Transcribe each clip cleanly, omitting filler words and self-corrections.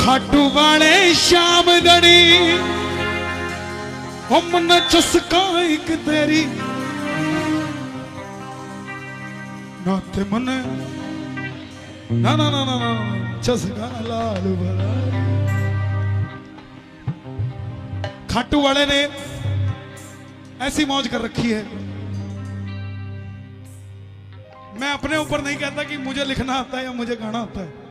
खाटू वाले शाम दड़ी हम न चुस्का एक तेरी नाते मन ना ना ना ना ना चुस्का लाल भला। खाटू वाले ने ऐसी मौज कर रखी है। मैं अपने ऊपर नहीं कहता कि मुझे लिखना आता है या मुझे गाना आता है।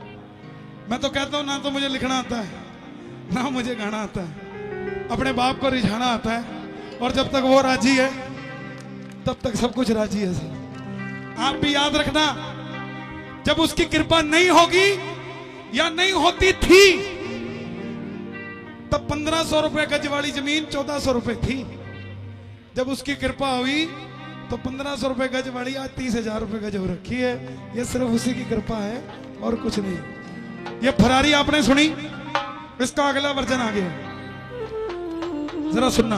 मैं तो कहता हूं ना तो मुझे लिखना आता है ना मुझे गाना आता है। अपने बाप को रिझाना आता है और जब तक वो राजी है तब तक सब कुछ राजी है सर। आप भी याद रखना, जब उसकी कृपा नहीं होगी या नहीं होती थी तब 1500 रुपए गज वाली जमीन 1400 रुपए थी। जब उसकी कृपा हुई तो 1500 रुपए गज वाली आज 30,000 रुपए गज हो रखी है। ये सिर्फ उसी की कृपा है और कुछ नहीं। ये फरारी आपने सुनी, इसका अगला वर्जन आ गया, जरा सुनना,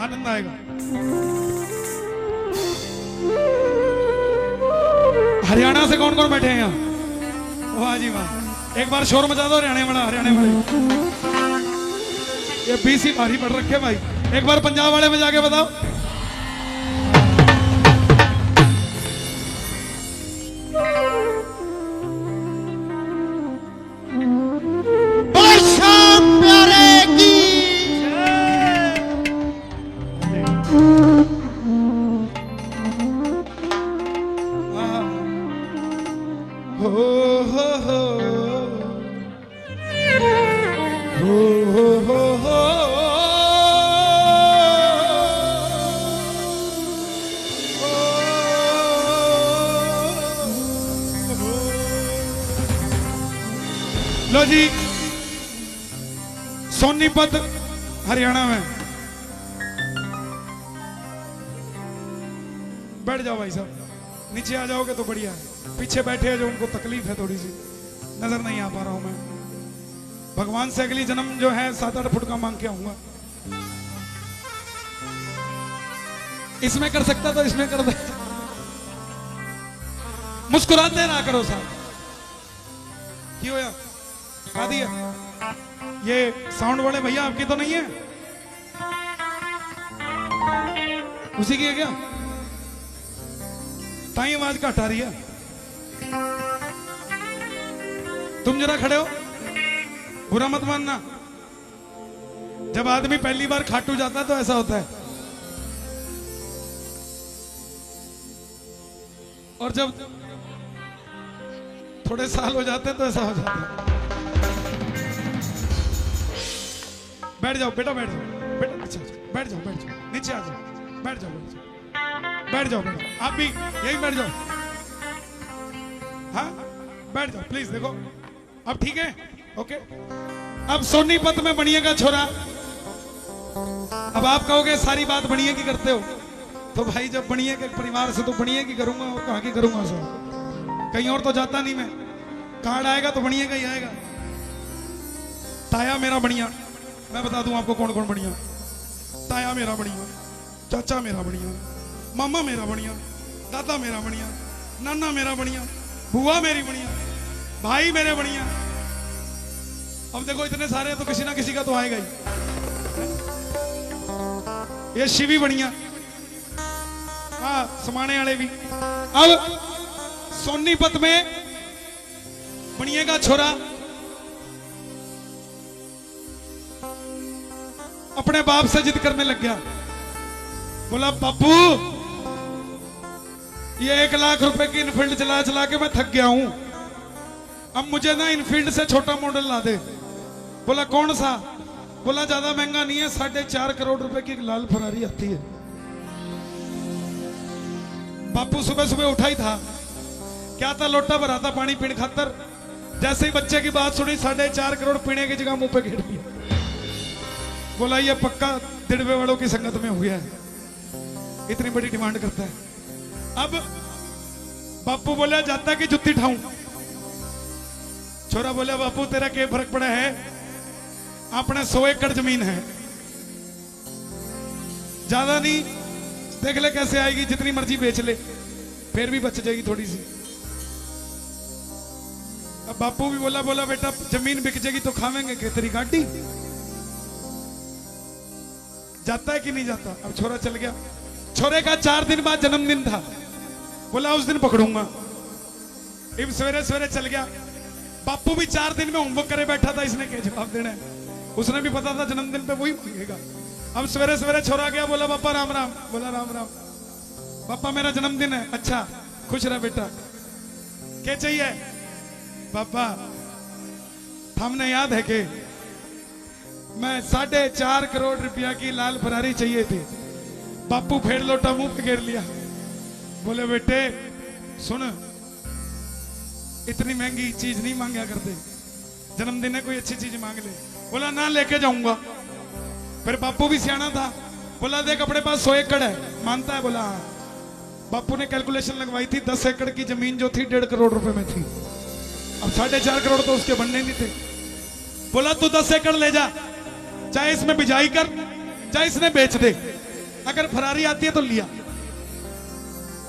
आनंद आएगा। हरियाणा से कौन कौन बैठे हैं यहाँ? वाह जी वाह, एक बार शोर मचा दो हरियाणा वाला, हरियाणा वाले। ये बीसी भारी पड़ रखे भाई, एक बार पंजाब वाले में जाके बताओ। लो जी, सोनीपत हरियाणा में। बैठ जाओ भाई साहब, नीचे आ जाओगे तो बढ़िया है। पीछे बैठे हैं जो उनको तकलीफ है थोड़ी सी, नजर नहीं आ पा रहा हूं मैं। भगवान से अगली जन्म जो है 7-8 फुट का मांग के आऊंगा। इसमें कर सकता तो इसमें कर दे। मुस्कुराते रहा करो साहब। क्यों होया? खा दिया? ये साउंड वाले भैया आपकी तो नहीं है? उसी की है क्या? ताई आवाज घट आ रही है। तुम जरा खड़े हो, बुरा मत मानना। जब आदमी पहली बार खाटू जाता है तो ऐसा होता है, और जब थोड़े साल हो जाते हैं तो ऐसा हो जाता है। बैठ जाओ बेटा, बैठ जाओ बेटा, अच्छा बैठ जाओ, बैठ जाओ, नीचे आ जाओ, बैठ जाओ, बैठ जाओ, बैठ जाओ बेटा, आप भी यही बैठ जाओ। हाँ बैठ जाओ प्लीज। देखो अब ठीक है, ओके। अब सोनीपत में बनिएगा छोरा। अब आप कहोगे सारी बात बनिए की करते हो, तो भाई जब बनिए के परिवार से तो बनिए की करूंगा, और कहाँ की करूंगा सर? कहीं और तो जाता नहीं मैं। कार्ड आएगा तो बनिए का ही आएगा। ताया मेरा बढ़िया, मैं बता दूं आपको कौन कौन बढ़िया। ताया मेरा बढ़िया, चाचा मेरा बढ़िया, मामा मेरा बढ़िया, दादा मेरा बढ़िया, नाना मेरा बढ़िया, बुआ मेरी बढ़िया, भाई मेरे बढ़िया। अब देखो इतने सारे तो किसी ना किसी का तो आएगा ही। ये शिवी बढ़िया, हाँ समाने वाले भी। अब सोनीपत में बनिएगा छोरा। अपने बाप से जिद करने लग गया, बोला बापू ये 1 लाख रुपए की इनफील्ड चला चला के मैं थक गया हूं, अब मुझे ना इनफील्ड से छोटा मॉडल ला दे। बोला कौन सा? बोला ज्यादा महंगा नहीं है, 4.5 करोड़ रुपए की एक लाल फरारी आती है। बापू सुबह सुबह उठा ही था, क्या था, लोटा भरा था पानी पीने खातर। जैसे ही बच्चे की बात सुनी 4.5 करोड़ पीने की जगह मुंह पे घेर दिया। बोला ये पक्का दिड़बे वालों की संगत में हो गया है, इतनी बड़ी डिमांड करता है। अब बापू बोला जाता कि जुत्ती ठाऊं। छोरा बोला बापू तेरा क्या फर्क पड़ा है, अपने 100 एकड़ जमीन है, ज्यादा नहीं, देख ले कैसे आएगी, जितनी मर्जी बेच ले फिर भी बच जाएगी थोड़ी सी। अब बापू भी बोला बोला बेटा जमीन बिक जाएगी तो खावेंगे कि तेरी गाड़ी। जाता है कि नहीं जाता। अब छोरा चल गया। छोरे का 4 दिन बाद जन्मदिन था। बोला उस दिन पकड़ूंगा। अब सवेरे सवेरे चल गया। बापू भी 4 दिन में होमवर्क करे बैठा था, इसने क्या जवाब देना है। उसने भी पता था जन्मदिन पे वही मांगेगा। अब सवेरे सवेरे छोरा गया, बोला पापा राम राम। बोला राम राम। पापा मेरा जन्मदिन है। अच्छा खुश रह बेटा, क्या चाहिए। पापा हमने याद है कि मैं 4.5 करोड़ रुपया की लाल फरारी चाहिए थी। बापू फेर लोटा मुंह पे गिर लिया। बोले बेटे सुन, इतनी महंगी चीज नहीं मांगा करते, जन्मदिन है कोई अच्छी चीज मांग ले। बोला ना लेके जाऊंगा। फिर बापू भी सियाना था, बोला देख अपने पास 100 एकड़ है, मानता है। बोला हाँ। बापू ने कैलकुलेशन लगवाई थी, 10 एकड़ की जमीन जो थी 1.5 करोड़ रुपए में थी। अब 4.5 करोड़ तो उसके बनने नहीं थे। बोला तू 10 एकड़ ले जा, चाहे इसमें बिजाई कर चाहे इसने बेच दे, अगर फरारी आती है तो लिया।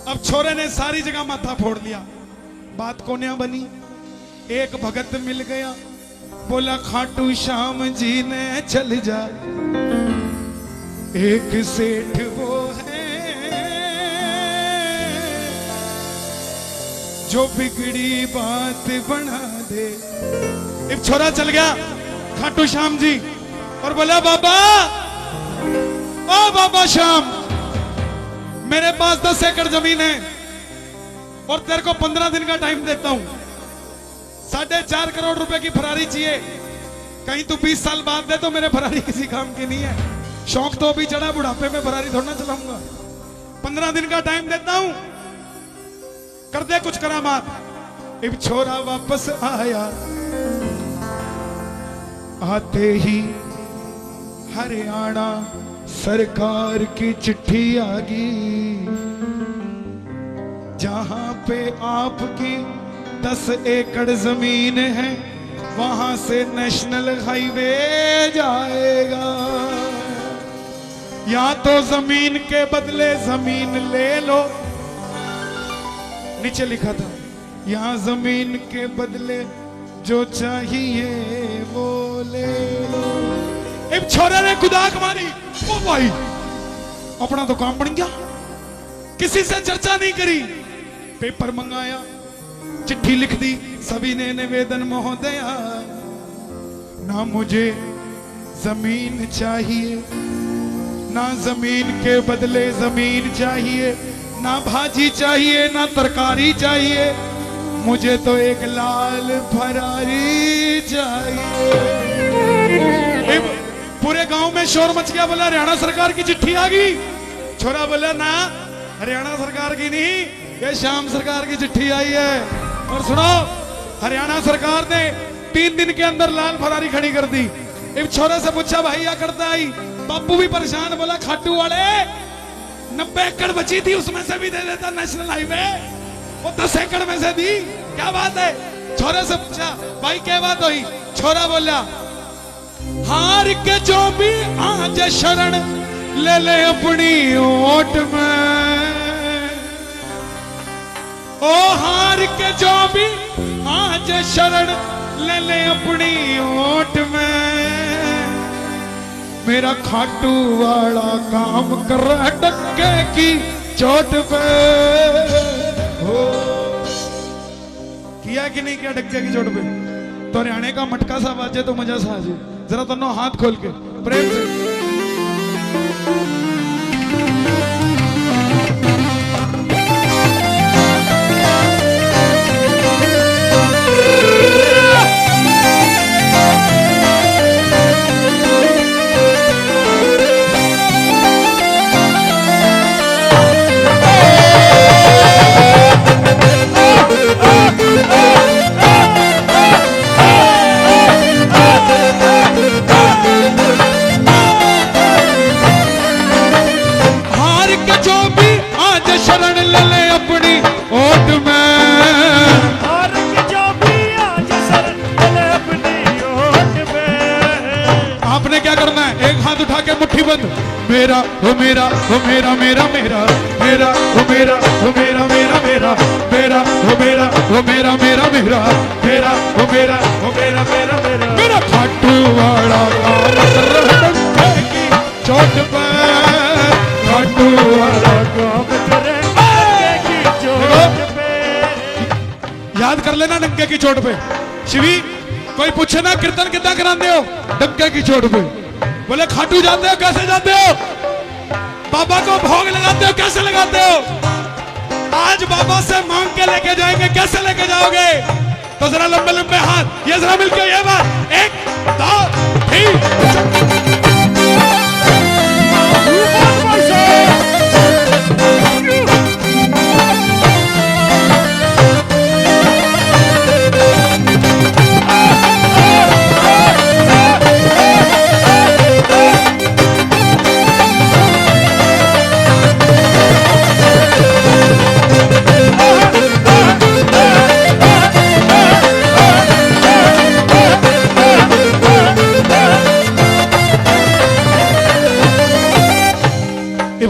अब छोरे ने सारी जगह माथा फोड़ लिया। बात कोन्या बनी। एक भगत मिल गया, बोला खाटू श्याम जी ने चल जा। एक सेठ वो है जो बिगड़ी बात बना दे। एक छोरा चल गया खाटू श्याम जी और बोला बाबा, ओ बाबा श्याम, मेरे पास 10 एकड़ जमीन है और तेरे को 15 दिन का टाइम देता हूं। 4.5 करोड़ रुपए की फरारी चाहिए। कहीं तू 20 साल बाद दे तो मेरे फरारी किसी काम की नहीं है। शौक तो अभी चढ़ा, बुढ़ापे में फरारी थोड़ा चलाऊंगा। 15 दिन का टाइम देता हूं, कर दे कुछ करामात। एक छोरा वापस आया, आते ही हरियाणा सरकार की चिट्ठी आ गई, जहां पे आपकी 10 एकड़ जमीन है वहां से नेशनल हाईवे जाएगा। या तो जमीन के बदले जमीन ले लो, नीचे लिखा था यहां जमीन के बदले जो चाहिए वो ले लो। एक छोरे ने खुदाक मारी, ओ भाई अपना तो काम बन गया, किसी से चर्चा नहीं करी। पेपर मंगाया, चिट्ठी लिख दी, सभी ने निवेदन महोदया, ना मुझे जमीन चाहिए, ना जमीन के बदले जमीन चाहिए, ना भाजी चाहिए, ना तरकारी चाहिए, मुझे तो एक लाल फरारी चाहिए। पूरे गांव में शोर मच गया। बोला हरियाणा सरकार की चिट्ठी आ गई। छोरा बोला ना हरियाणा सरकार की नहीं, ये श्याम सरकार की चिट्ठी आई है। और सुनो, हरियाणा सरकार ने 3 दिन के अंदर लाल फरारी खड़ी कर दी। एक छोरे से पूछा भाई क्या करता आई। बापू भी परेशान, बोला खाटू वाले 90 एकड़ बची थी, उसमें से भी दे देता नेशनल हाईवे, वो 10 एकड़ में से दी। क्या बात है। छोरे से पूछा भाई क्या बात हुई। छोरा बोला हार के जो भी आज शरण ले ले अपनी ओट में, ओ हार के जो भी आज शरण ले ले अपनी ओट में, मेरा खाटू वाला काम कर रहा है डक्के की चोट पे। हो किया कि नहीं किया डक्के की चोट पे। तो हरियाणे का मटका सा बाजे तो मजा सा आ जाए। जरा दोनों हाथ खोल के प्रेम से। आपने क्या करना है, एक हाथ उठा के मुट्ठी बंद, मेरा हो मेरा हो मेरा मेरा मेरा मेरा हो मेरा हो मेरा मेरा मेरा मेरा हो मेरा हो मेरा मेरा मेरा मेरा हो मेरा हो मेरा मेरा मेरा मेरा खाटू वाला डंके की चोट पर, खाटू वाला काम करे डंके की चोट पे। याद कर लेना डंके की चोट पे। शिवी कोई पूछे ना कीर्तन कितना कराते हो, डंके की चोट पे। बोले खाटू जाते हो, कैसे जाते हो? बाबा को भोग लगाते हो, कैसे लगाते हो? आज बाबा से मांग के लेके जाएंगे, कैसे लेके जाओगे? तो जरा लंबे लंबे हाथ, ये जरा मिलके ये बात, 1 2 3।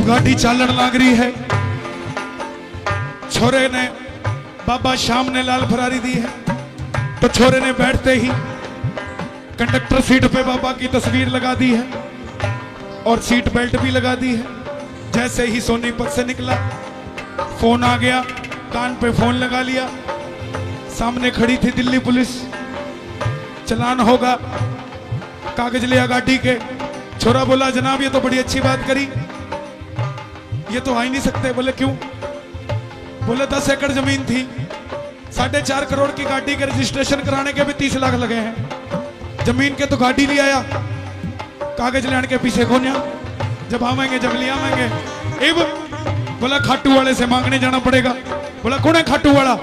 गाड़ी चालन लाग रही है, छोरे ने बाबा श्याम ने लाल फरारी दी है, तो छोरे ने बैठते ही कंडक्टर सीट पे बाबा की तस्वीर लगा दी है और सीट बेल्ट भी लगा दी है। जैसे ही सोनीपत से निकला, फोन आ गया, कान पे फोन लगा लिया, सामने खड़ी थी दिल्ली पुलिस, चलान होगा, कागज लिया गाड़ी के। छोरा बोला जनाब ये तो बड़ी अच्छी बात करी, ये तो आ ही नहीं सकते। बोले क्यों? बोले 10 एकड़ जमीन थी, 4.5 करोड़ की गाड़ी के रजिस्ट्रेशन कराने के भी 30 लाख लगे हैं, जमीन के तो गाड़ी ले आया, कागज लेने के पीछे खोनिया, जब आवेंगे जब ले आवेंगे। बोला खाटू वाले से मांगने जाना पड़ेगा। बोला कौन है खाटू वाला?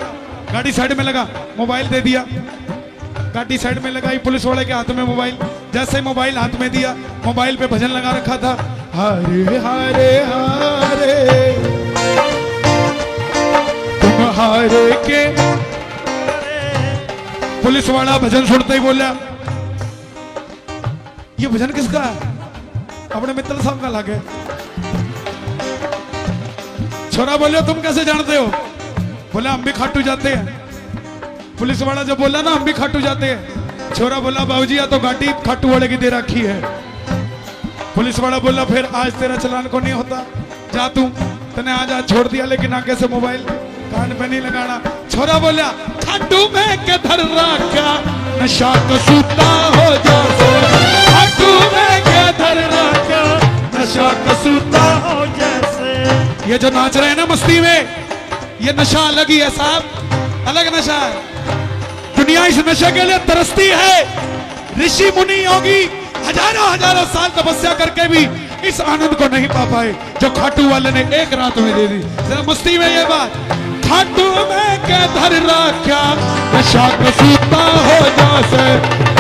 गाड़ी साइड में लगा, मोबाइल दे दिया, गाड़ी साइड में लगाई, पुलिस वाले के हाथ में मोबाइल, जैसे मोबाइल हाथ में दिया, मोबाइल पे भजन लगा रखा था, हरे हरे हरे तुम हारे के। पुलिस वाला भजन सुनते ही बोला ये भजन किसका है? अपने मित्तल साहब का लगे। छोरा बोले तुम कैसे जानते हो? बोला हम भी खाटू जाते हैं। पुलिस वाला जब बोला ना हम भी खाटू जाते हैं, छोरा बोला बाबूजी या तो गाड़ी खाटू वाले की दे रखी है। पुलिस वाला बोला फिर आज तेरा चलान को नहीं होता, जा तू, तने आज छोड़ दिया, लेकिन आगे से मोबाइल कान पे नहीं लगाना। छोरा बोला खाटू में के धर रखा नशा कसूता हो जैसे, खाटू में के धर रखा नशा कसूता हो जैसे। ये जो नाच रहे हैं ना मस्ती में, ये नशा अलग ही है साहब, अलग नशा है। दुनिया इस नशे के लिए तरसती है। ऋषि मुनि योगी हजारों हजारों साल तपस्या करके भी इस आनंद को नहीं पा पाए जो खाटू वाले ने एक रात में दे दी। जरा मस्ती में ये बात, खाटू में के धर रखा नशा कसूता हो जैसे,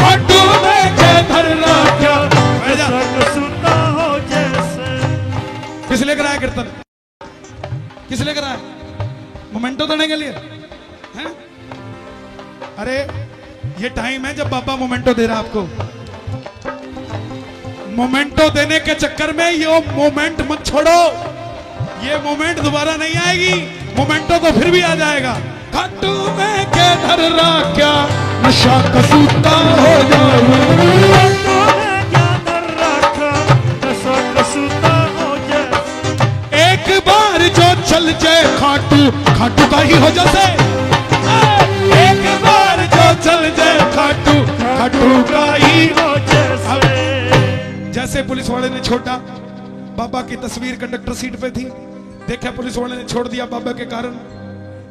खाटू में के धर रखा नशा कसूता हो जैसे। किस लिए कराया कीर्तन? किस लिए कराया? मोमेंटो देने के लिए हैं? अरे ये टाइम है जब बाबा मोमेंटो दे रहा आपको। मोमेंटो देने के चक्कर में ये मोमेंट मत छोड़ो, ये मोमेंट दोबारा नहीं आएगी, मोमेंटो तो फिर भी आ जाएगा। खाटू में के धर रखा नशा कसूता हो जाए, एक बार जो चल जाए खाटू, खाटू का ही हो जैसे, एक बार जो चल जाए खाटू, खाटू का ही हो जैसे। जैसे पुलिस वाले ने छोड़ा, बाबा की तस्वीर कंडक्टर सीट पे थी, देखा पुलिस वाले ने छोड़ दिया बाबा के कारण।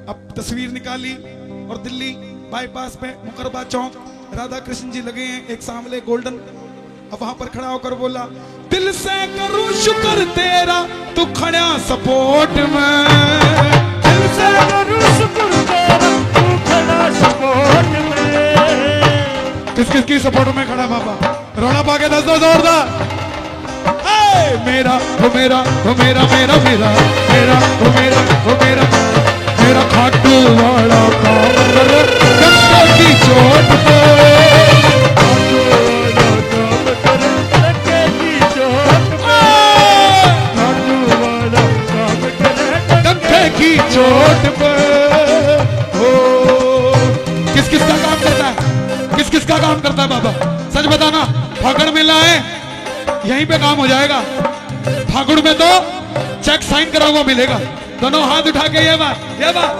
अब तस्वीर निकाली और दिल्ली बाईपास पे मुकरबा चौक राधा कृष्ण जी लगे हैं, एक सामने गोल्डन। अब वहां पर खड़ा होकर बोला दिल से करूं शुक्र तेरा तू खड़ा सपोर्ट में, दिल से करूं शुक्र तेरा तू खड़ा सपोर्ट में। किस किस की सपोर्ट में खड़ा बाबा? रोना पाके दस दो जोरदार। मेरा वो मेरा वो मेरा मेरा मेरा मेरा वो मेरा वो मेरा मेरा खाटू वाला काम करे गंगा की चोट पे, खाटू वाला काम करे सच बताना, फागुन मेला है, यहीं पे काम हो जाएगा। फागुन में तो चेक साइन करा हुआ मिलेगा। दोनों हाथ उठा के ये बात, ये बात।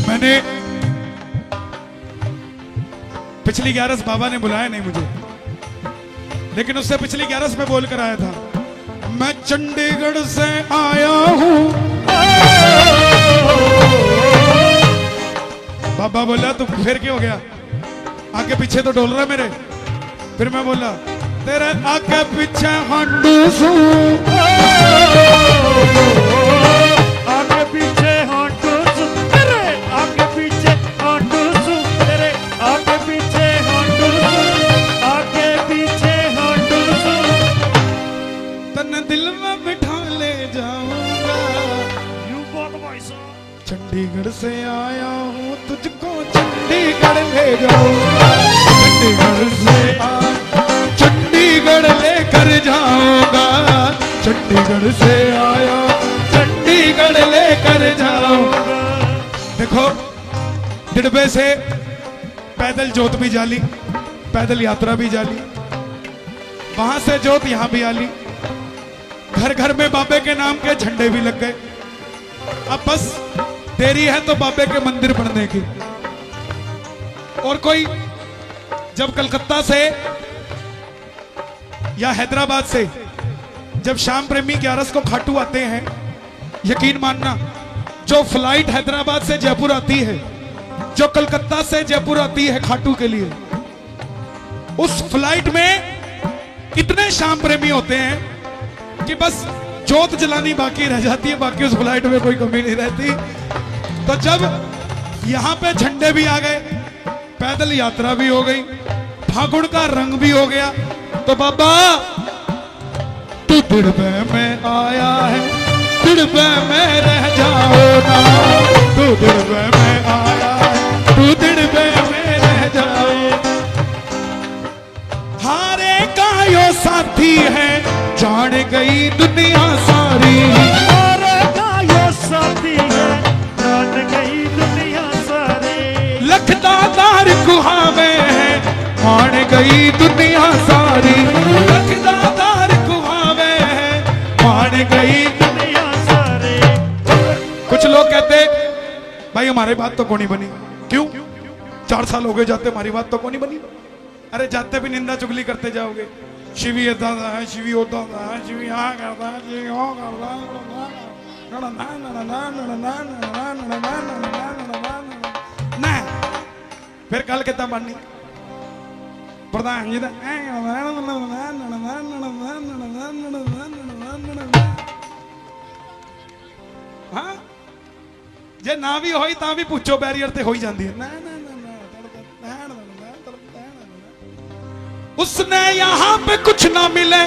मैंने पिछली 11 बाबा ने बुलाया नहीं मुझे, लेकिन उससे पिछली 11 में बोल कर आया था, मैं चंडीगढ़ से आया हूं। बाबा बोला तू फिर क्यों हो गया, आगे पीछे तो डोल रहा है मेरे। फिर मैं बोला तेरे आगे पीछे हांडूसू, आगे पीछे हांडूसू, तेरे आगे पीछे हांडूसू, तेरे आगे पीछे हांडूसू, आगे पीछे हांडूसू। तन्ने दिल में बिठा ले जाऊंगा, यू बात भाई साहब। चंडीगढ़ से आया हूँ तुझको चंडीगढ़ ले जाऊंगा, चंडीगढ़ से चंडीगढ़ लेकर जाऊंगा, चंडीगढ़ से आया चंडीगढ़ लेकर जाऊंगा। देखो डिडबे से पैदल जोत भी जाली, पैदल यात्रा भी जाली, वहां से जोत यहां भी आली, घर घर में बाबे के नाम के झंडे भी लग गए। अब बस देरी है तो बाबे के मंदिर बनने की। और कोई जब कलकत्ता से या हैदराबाद से जब श्याम प्रेमी 11 को खाटू आते हैं, यकीन मानना जो फ्लाइट हैदराबाद से जयपुर आती है, जो कलकत्ता से जयपुर आती है खाटू के लिए, उस फ्लाइट में इतने श्याम प्रेमी होते हैं कि बस जोत जलानी बाकी रह जाती है, बाकी उस फ्लाइट में कोई कमी नहीं रहती। तो जब यहां पे झंडे भी आ गए, पैदल यात्रा भी हो गई, फागुन का रंग भी हो गया, तो बाबा तू दिड़बे में आया है, दिड़बे में रह जाओ ना, तू दिड़बे में आया है, तू दिड़बे में रह जाओ। हारे का यो साथी है, जान गई दुनिया सारी, हारे का यो साथी है, जान गई दुनिया सारी। लखदादार कुहावे है, मान गई दुनिया सारी, लखदादार कुहावे है, मान गई दुनिया सारी। कुछ लोग कहते भाई हमारी बात तो कौन नहीं बनी, क्यों 4 साल हो गए जाते, हमारी बात तो कौन नहीं बनी। अरे जाते भी निंदा चुगली करते जाओगे, शिवी ऐसा है, शिवी होता है, शिवी यहाँ करता है, शिवी वो करता है, फिर कल कितना बननी प्रधान जी हाँ जे ना भी होई ता भी पूछो बैरियर ते हो ही जाती है। उसने यहां पे कुछ ना मिले,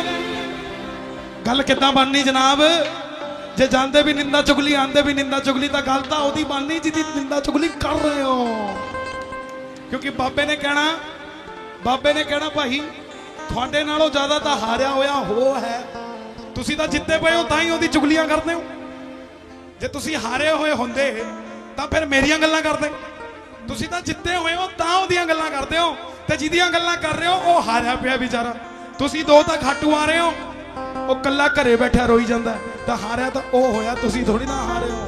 गल कितना बननी जनाब, जे जानते भी निंदा चुगली आंदे भी निंदा चुगली, तो गल तो ओदी बननी जिदी निंदा चुगली कर रहे हो। क्योंकि बाबे ने कहना भाई थोड़े नालों ज्यादा तो हारिया होया हो है, तुसी तो जितने पे हो ताई ओदी चुगलियां करते हो। जे तुसी हारे हुए होंदे तां फिर मेरियां गल्लां करदे, तुसी तो जितने हुए हो तां ओदियां गल्लां करदे हो, ते जिदियां गल्लां कर रहे हो वो हारिया पिया बेचारा। तुसी दो तां खाटू आ रहे हो, वो कल्ला घरे बैठा रोई जांदा है, तां हारिया तां ओ होया, तुसी थोड़ी ना हारे हो।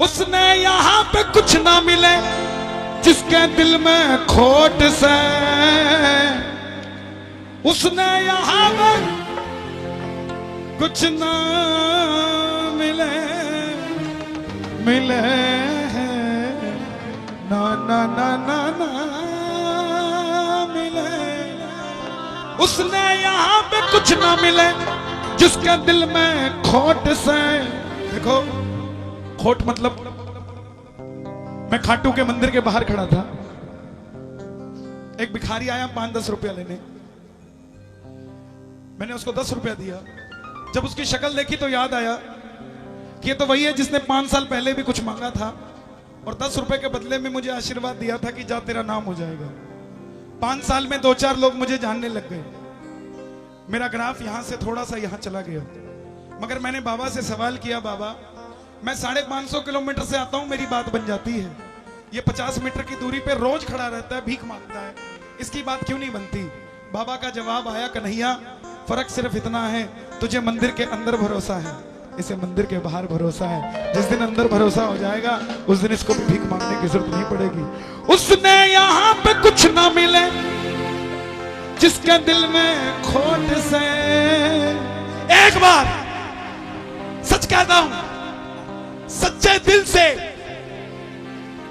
उसने यहां पे कुछ ना मिले जिसके दिल में खोट से, उसने यहां पे कुछ ना मिले, मिले ना ना ना ना ना मिले। उसने यहां पे कुछ ना मिले जिसके दिल में खोट से। देखो खोट मतलब, मैं खाटू के मंदिर के बाहर खड़ा था, एक भिखारी आया 5-10 रुपया लेने, मैंने उसको 10 रुपया दिया। जब उसकी शक्ल देखी तो याद आया कि ये तो वही है जिसने 5 साल पहले भी कुछ मांगा था और 10 रुपए के बदले में मुझे आशीर्वाद दिया था कि जा तेरा नाम हो जाएगा। 5 साल में 2-4 लोग मुझे जानने लग गए। मेरा ग्राफ यहां से थोड़ा सा यहां चला गया। मगर मैंने बाबा से सवाल किया, बाबा मैं 550 किलोमीटर से आता हूं, मेरी बात बन जाती है। ये 50 मीटर की दूरी पे रोज खड़ा रहता है, भीख मांगता है, इसकी बात क्यों नहीं बनती? बाबा का जवाब आया, कन्हैया फर्क सिर्फ इतना है, तुझे मंदिर के अंदर भरोसा है, इसे मंदिर के बाहर भरोसा है। जिस दिन अंदर भरोसा हो जाएगा उस दिन इसको भी भीख मांगने की जरूरत नहीं पड़ेगी। उसने यहाँ पे कुछ ना मिले जिसके दिल में खोट से। एक बार सच कहता हूं, सच्चे दिल से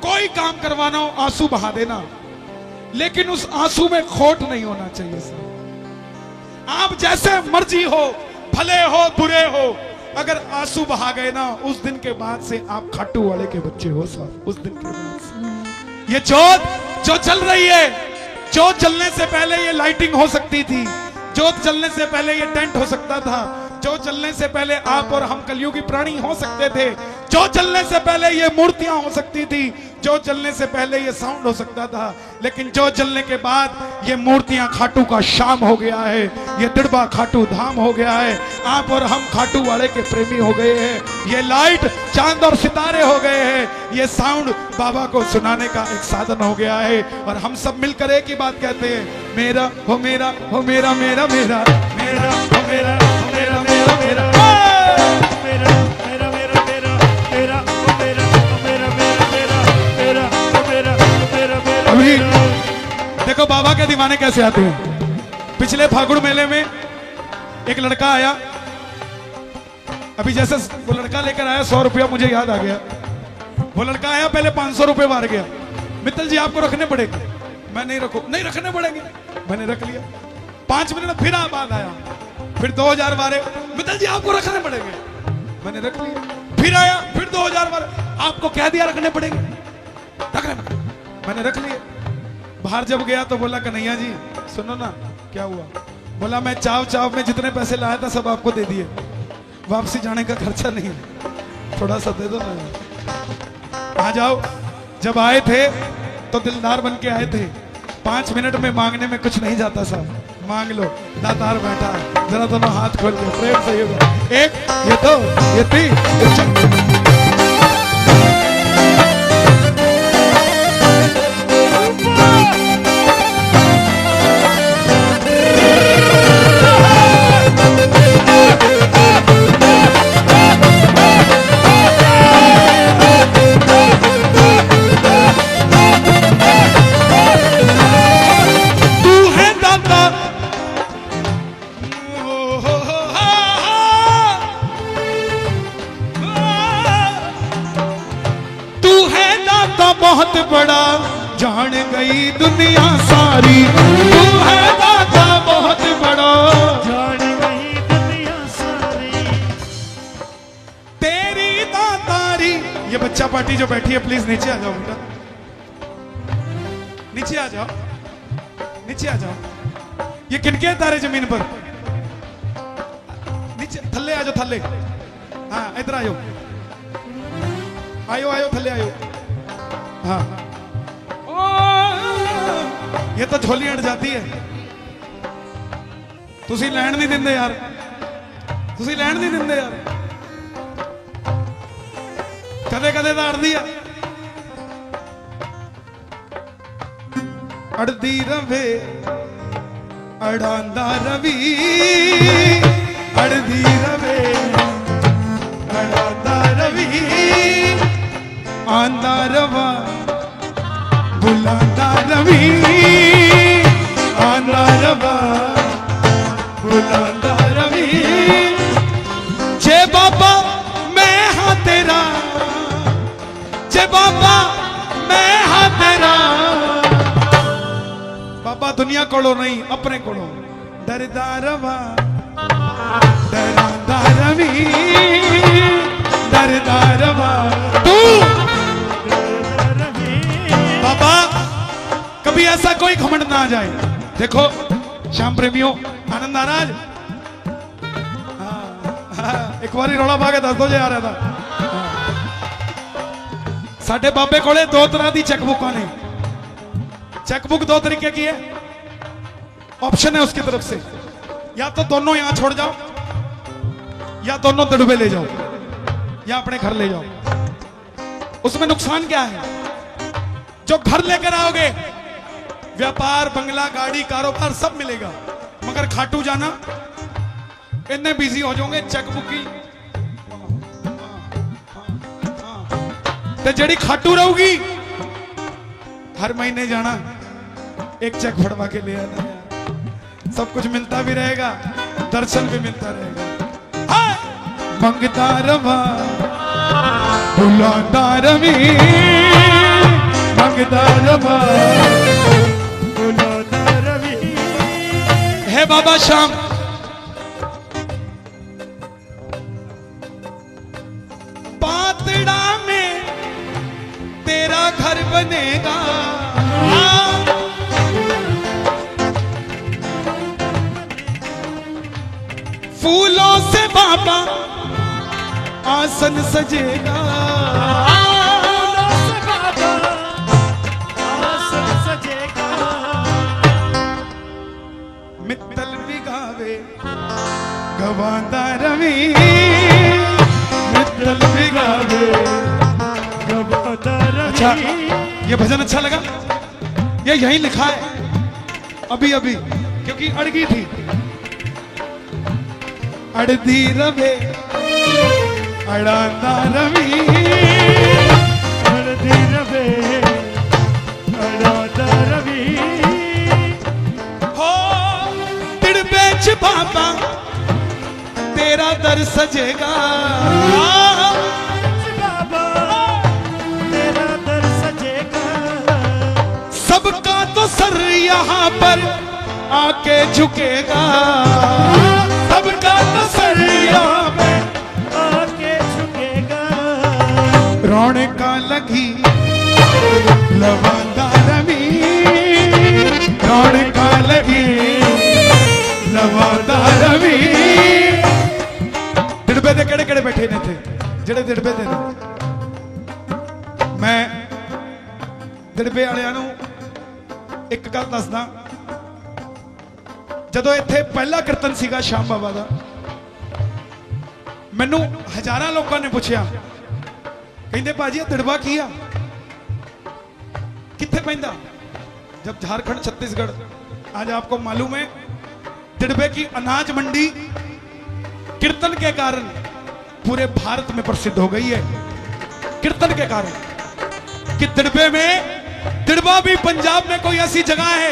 कोई काम करवाना हो आंसू बहा देना, लेकिन उस आंसू में खोट नहीं होना चाहिए सर। आप जैसे मर्जी हो, भले हो बुरे हो, अगर आंसू बहा गए ना, उस दिन के बाद से आप खाटू वाले के बच्चे हो सर। उस दिन के बाद से ये जोत जो चल रही है, जोत जलने से पहले ये लाइटिंग हो सकती थी, जोत जलने से पहले ये टेंट हो सकता था, जोत जलने से पहले आप और हम कलयुगी प्राणी हो सकते थे, जोत जलने से पहले ये मूर्तियां हो सकती थी, जोत जलने से पहले ये साउंड हो सकता था, लेकिन जोत जलने के बाद ये मूर्तियां खाटू का शाम हो गया है, ये दिड़बा खाटू धाम हो गया है। आप और हम खाटू वाले के प्रेमी हो गए हैं, ये लाइट चांद और सितारे हो गए हैं, ये साउंड बाबा को सुनाने का एक साधन हो गया है। और हम सब मिलकर एक ही बात कहते हैं, मेरा हो मेरा हो मेरा मेरा मेरा मेरा हो मेरा हो मेरा मेरा मेरा मेरा मेरा मेरा मेरा मेरा ओ मेरा ओ मेरा मेरा मेरा मेरा ओ मेरा ओ मेरा मेरा। अभी देखो बाबा के दीवाने कैसे आते हैं। पिछले फागुड़ मेले में एक लड़का आया, अभी जैसे वो लड़का लेकर आया 100 रुपया, मुझे याद आ गया। वो लड़का आया, पहले 500 रुपए मार गया। मित्तल जी आपको रखने पड़ेंगे। मैं नहीं रखू, नहीं रखने पड़ेंगे, मैंने रख लिया। 5 मिनट फिर बाद आया, फिर 2000 मारे, मित्तल जी आपको रखने पड़ेंगे, मैंने रख लिया। फिर आया, फिर 2000 मारे, आपको कह दिया रखने पड़ेंगे, रखने पड़ेंगे, मैंने रख लिए। बाहर जब गया तो बोला, कन्हैया जी सुनो ना क्या हुआ? बोला मैं चाव चाव में जितने पैसे लाया था सब आपको दे दिए, वापसी जाने का खर्चा नहीं, थोड़ा सा दे दो ना। आ जाओ। जब आए थे तो दिलदार बन के आए थे, 5 मिनट में मांगने में कुछ नहीं जाता साहब, मांग लो, दातार बैठा है, जरा दोनों हाथ खोल लो, प्रेम से होगा। एक, ये दो, ये 3, ये 4। बहुत बड़ा जान गई दुनिया सारी, तू है दाता बहुत बड़ा जान गई दुनिया सारी, तेरी दातारी। ये बच्चा पार्टी जो बैठी है प्लीज नीचे आ जाओ बेटा, नीचे आ जाओ, नीचे आ जाओ। ये किनके तारे जमीन पर? नीचे थल्ले आ जाओ, थल्ले। हाँ इधर आयो, आयो आयो थल्ले आयो। हाँ ये तो झोली अड़ जाती है। तुसी लैंड नहीं दिंदे यार, तुसी लैंड नहीं दिंदे यार, कदे कदे तो अड़दी है। अड़दी रवे अड़ांदा रवि, अड़दी रवे अड़ांदा रवि, आंदा रवा बुलांदा रवि, आंदा रवा बुलांदा रवि। जे बाबा मैं हाँ तेरा, जे बाबा मैं हाँ तेरा। बाबा दुनिया कोलो नहीं अपने कोलो, डरदा रवा डरांदा रवि, डरदा रवा तू। बाबा कभी ऐसा कोई घमंड ना आ जाए। देखो श्याम प्रेमियों, आनंद आ रहा है? एक बार रौला पा के दस दो जो आ रहा था। साडे बाबे कोले दो तरह की चेकबुक ने। चेकबुक दो तरीके की है, ऑप्शन है उसकी तरफ से, या तो दोनों यहां छोड़ जाओ, या दोनों दड़बे ले जाओ, या अपने घर ले जाओ। उसमें नुकसान क्या है? जो घर लेकर आओगे व्यापार, बंगला, गाड़ी, कारोबार सब मिलेगा, मगर खाटू जाना इतने बिजी हो जाओगे चेकबुक की। तो जड़ी खाटू रहोगी हर महीने जाना, एक चेक फड़वा के ले आना, सब कुछ मिलता भी रहेगा, दर्शन भी मिलता रहेगा। मंगता रवा बुलाता रवि, मंगता रवा बुलाता रवि। है बाबा श्याम, पातड़ा में तेरा घर बनेगा, फूलों से बाबा आसन सजेगा, फूलों से बाबा आसन सजेगा। मित्तल भी गावे गवांदा रवि, मित्तल भी गावे गवांदा रवि। अच्छा, ये भजन अच्छा लगा? ये यहीं लिखा है अभी अभी, क्योंकि अड़गी थी। अड़दी रवे अड़ांदा रवि, अड़दी रवे अड़ांदा रवि। हो तिड़बे च बाबा तेरा दर सजेगा, बाबा तेरा दर सजेगा। सबका तो सर यहाँ पर आके झुकेगा, सबका तो सर यहाँ पे आके झुकेगा। रौनका लगी लवांदा रवि, रौनका लगी लवांदा रवि। दिड़बे दे केड़े केड़े बैठे ने थे, जेड़े दिड़बे दे ने। मैं दिड़बे वालियां नूं एक गल दसदा, ਜਦੋਂ ਇੱਥੇ ਪਹਿਲਾ ਕੀਰਤਨ ਸੀਗਾ ਸ਼ਾਮ ਬਾਬਾ ਦਾ, ਮੈਨੂੰ ਹਜ਼ਾਰਾਂ ਲੋਕਾਂ ਨੇ ਪੁੱਛਿਆ, ਕਹਿੰਦੇ ਭਾਜੀ ਇਹ ਦਿੜਬਾ ਕੀ ਆ, कित्थे पैंदा? जब झारखंड छत्तीसगढ़, आज आपको मालूम है दिड़बे की अनाज मंडी कीर्तन के कारण पूरे भारत में प्रसिद्ध हो गई है। कीर्तन के कारण कि दिड़बे में, दिड़बा भी पंजाब में कोई ऐसी जगह है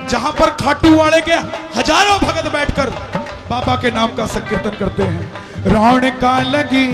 जहां पर खाटू वाले के हजारों भगत बैठकर बाबा के नाम का संकीर्तन करते हैं। रौनका लगी